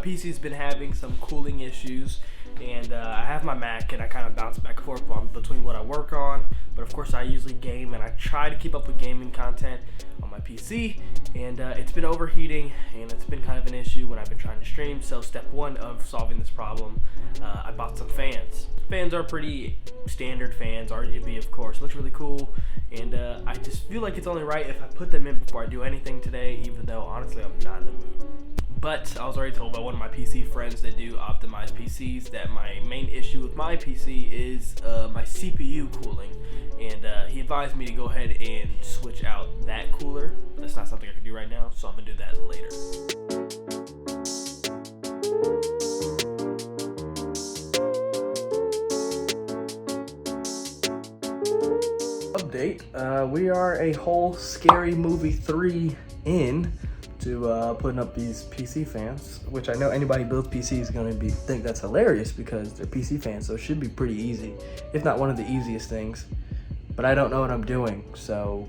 PC's been having some cooling issues, and I have my Mac, and I kind of bounce back and forth between what I work on. But of course, I usually game, and I try to keep up with gaming content on my PC, and it's been overheating, and it's been kind of an issue when I've been trying to stream. So step one of solving this problem, I bought some fans. Fans are pretty standard fans, RGB of course, looks really cool, and I just feel like it's only right if I put them in before I do anything today, even though honestly I'm not in the mood. But I was already told by one of my PC friends that do optimized PCs that my main issue with my PC is my CPU cooling, and he advised me to go ahead and switch out that cooler. That's not something I can do right now, so I'm gonna do that later. Update, we are a whole Scary Movie 3 in to putting up these PC fans, which I know anybody who builds PC is going to think that's hilarious because they're PC fans, so it should be pretty easy, if not one of the easiest things. But I don't know what I'm doing, so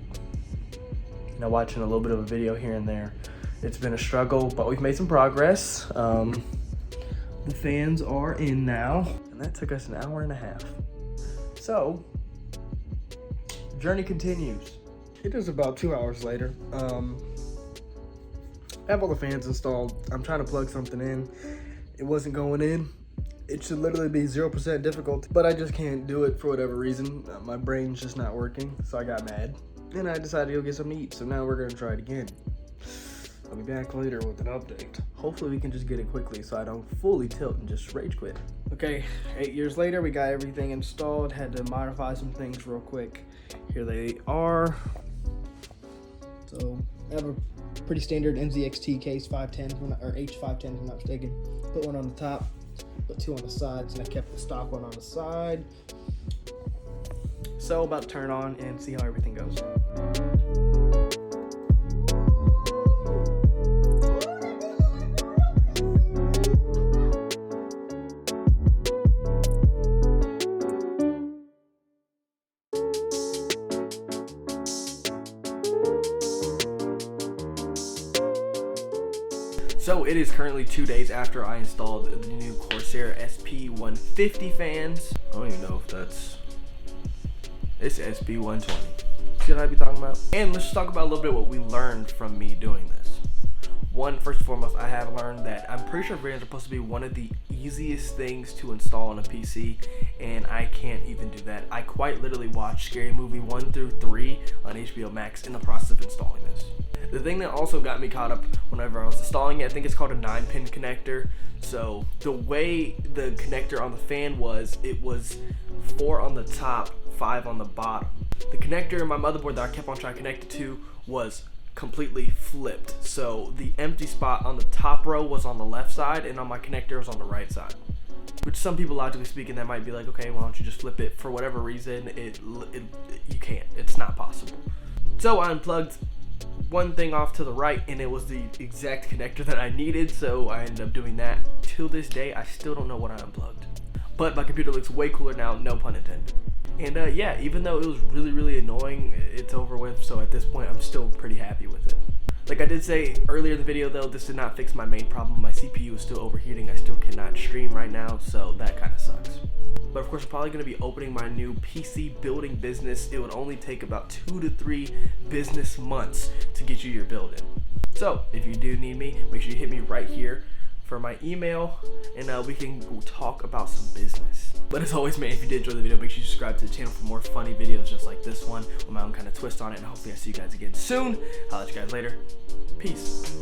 watching a little bit of a video here and there. It's been a struggle, but we've made some progress. The fans are in now, and that took us an hour and a half. So journey continues. It is about 2 hours later. I have all the fans installed. I'm trying to plug something in. It wasn't going in. It should literally be 0% difficult, but I just can't do it for whatever reason. My brain's just not working, so I got mad. And I decided to go get something to eat, so now we're gonna try it again. I'll be back later with an update. Hopefully we can just get it quickly so I don't fully tilt and just rage quit. Okay, 8 years later, we got everything installed. Had to modify some things real quick. Here they are. So I have a pretty standard NZXT case 510 or H510 if I'm not mistaken. Put one on the top, put two on the sides, and I kept the stock one on the side. So about to turn on and see how everything goes. So it is currently 2 days after I installed the new Corsair SP150 fans. I don't even know if it's SP120. Should I be talking about? And let's just talk about a little bit what we learned from me doing this. One, first and foremost, I have learned that I'm pretty sure fans are supposed to be one of the easiest things to install on a PC, and I can't even do that. I quite literally watched Scary Movie 1 through 3 on HBO Max in the process of installing this. The thing that also got me caught up whenever I was installing it, I think it's called a 9-pin connector. So the way the connector on the fan was, it was 4 on the top, 5 on the bottom. The connector in my motherboard that I kept on trying to connect it to was completely flipped. So the empty spot on the top row was on the left side, and on my connector was on the right side. Which some people, logically speaking, that might be like, okay, why don't you just flip it? For whatever reason, you can't. It's not possible. So I unplugged one thing off to the right, and it was the exact connector that I needed, so I ended up doing that. Till this day, I still don't know what I unplugged. But my computer looks way cooler now, no pun intended. And yeah, even though it was really annoying, it's over with, so at this point, I'm still pretty happy with it. Like I did say earlier in the video though, this did not fix my main problem. My CPU is still overheating. I still cannot stream right now, so that kind of sucks. But of course, I'm probably going to be opening my new PC building business. It would only take about 2 to 3 business months to get you your build in. So if you do need me, make sure you hit me right here for my email, and we can talk about some business. But as always, man, if you did enjoy the video, make sure you subscribe to the channel for more funny videos just like this one with my own kind of twist on it, and hopefully I see you guys again soon. I'll let you guys later. Peace.